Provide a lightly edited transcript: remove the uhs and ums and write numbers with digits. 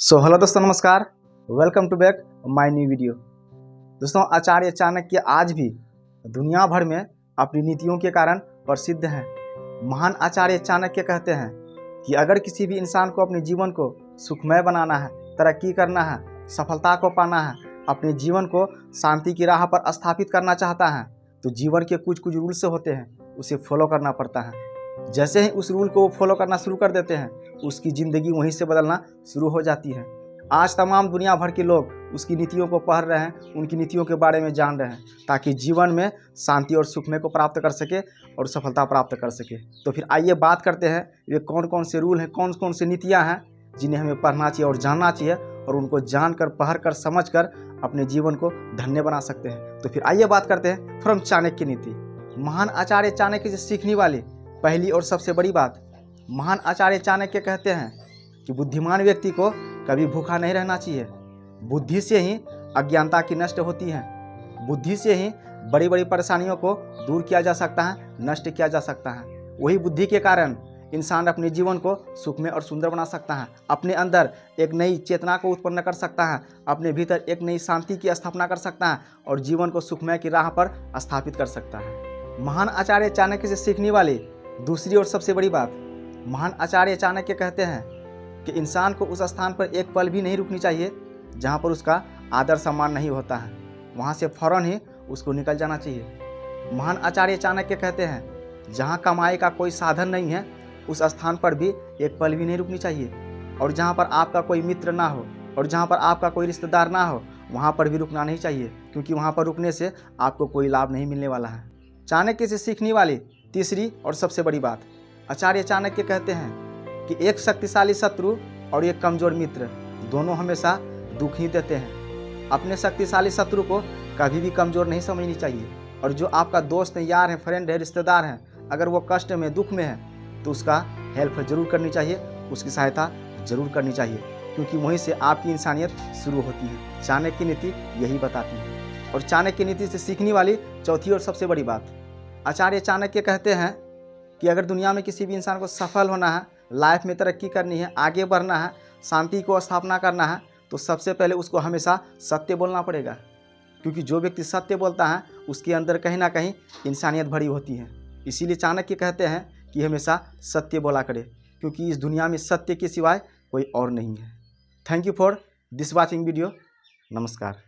Hello दोस्तों, नमस्कार। Welcome to back my new video. दोस्तों, आचार्य चाणक्य आज भी दुनिया भर में अपनी नीतियों के कारण प्रसिद्ध हैं। महान आचार्य चाणक्य कहते हैं कि अगर किसी भी इंसान को अपने जीवन को सुखमय बनाना है, तरक्की करना है, सफलता को पाना है, अपने जीवन को शांति की राह पर स्थापित करना चाहता है, तो जीवन के कुछ कुछ रूल्स होते हैं, उसे फॉलो करना पड़ता है। जैसे ही उस रूल को वो फॉलो करना शुरू कर देते हैं, उसकी ज़िंदगी वहीं से बदलना शुरू हो जाती है। आज तमाम दुनिया भर के लोग उसकी नीतियों को पढ़ रहे हैं, उनकी नीतियों के बारे में जान रहे हैं, ताकि जीवन में शांति और सुखमय को प्राप्त कर सके और सफलता प्राप्त कर सके। तो फिर आइए बात करते हैं, ये कौन कौन से रूल हैं, कौन कौन से नीतियाँ हैं जिन्हें हमें पढ़ना चाहिए और जानना चाहिए, और उनको जानकर, पढ़कर, समझकर अपने जीवन को धन्य बना सकते हैं। तो फिर आइए बात करते हैं फ्रॉम चाणक्य नीति। महान आचार्य चाणक्य से सीखने वाली पहली और सबसे बड़ी बात, महान आचार्य चाणक्य कहते हैं कि बुद्धिमान व्यक्ति को कभी भूखा नहीं रहना चाहिए। बुद्धि से ही अज्ञानता की नष्ट होती है। बुद्धि से ही बड़ी बड़ी परेशानियों को दूर किया जा सकता है, नष्ट किया जा सकता है। वही बुद्धि के कारण इंसान अपने जीवन को सुखमय और सुंदर बना सकता है, अपने अंदर एक नई चेतना को उत्पन्न कर सकता है, अपने भीतर एक नई शांति की स्थापना कर सकता है और जीवन को सुखमय की राह पर स्थापित कर सकता है। महान आचार्य चाणक्य से सीखने वाली दूसरी और सबसे बड़ी बात, महान आचार्य चाणक्य कहते हैं कि इंसान को उस स्थान पर एक पल भी नहीं रुकनी चाहिए जहाँ पर उसका आदर सम्मान नहीं होता है। वहाँ से फौरन ही उसको निकल जाना चाहिए। महान आचार्य चाणक्य कहते हैं जहाँ कमाई का कोई साधन नहीं है, उस स्थान पर भी एक पल भी नहीं रुकनी चाहिए। और जहाँ पर आपका कोई मित्र ना हो और जहाँ पर आपका कोई रिश्तेदार ना हो, वहाँ पर भी रुकना नहीं चाहिए, क्योंकि वहाँ पर रुकने से आपको कोई लाभ नहीं मिलने वाला है। चाणक्य से सीखने वाली तीसरी और सबसे बड़ी बात, आचार्य चाणक्य कहते हैं कि एक शक्तिशाली शत्रु और एक कमजोर मित्र दोनों हमेशा दुख ही देते हैं। अपने शक्तिशाली शत्रु को कभी भी कमजोर नहीं समझनी चाहिए, और जो आपका दोस्त है, यार है, फ्रेंड है, रिश्तेदार है, अगर वो कष्ट में, दुख में है, तो उसका हेल्प जरूर करनी चाहिए, उसकी सहायता जरूर करनी चाहिए, क्योंकि वहीं से आपकी इंसानियत शुरू होती है। चाणक्य नीति यही बताती है। और चाणक्य नीति से सीखने वाली चौथी और सबसे बड़ी बात, आचार्य चाणक्य कहते हैं कि अगर दुनिया में किसी भी इंसान को सफल होना है, लाइफ में तरक्की करनी है, आगे बढ़ना है, शांति को स्थापना करना है, तो सबसे पहले उसको हमेशा सत्य बोलना पड़ेगा, क्योंकि जो व्यक्ति सत्य बोलता है उसके अंदर कहीं ना कहीं इंसानियत भरी होती है। इसीलिए चाणक्य कहते हैं कि हमेशा सत्य बोला करे, क्योंकि इस दुनिया में सत्य के सिवाय कोई और नहीं है। Thank you for this watching video. नमस्कार।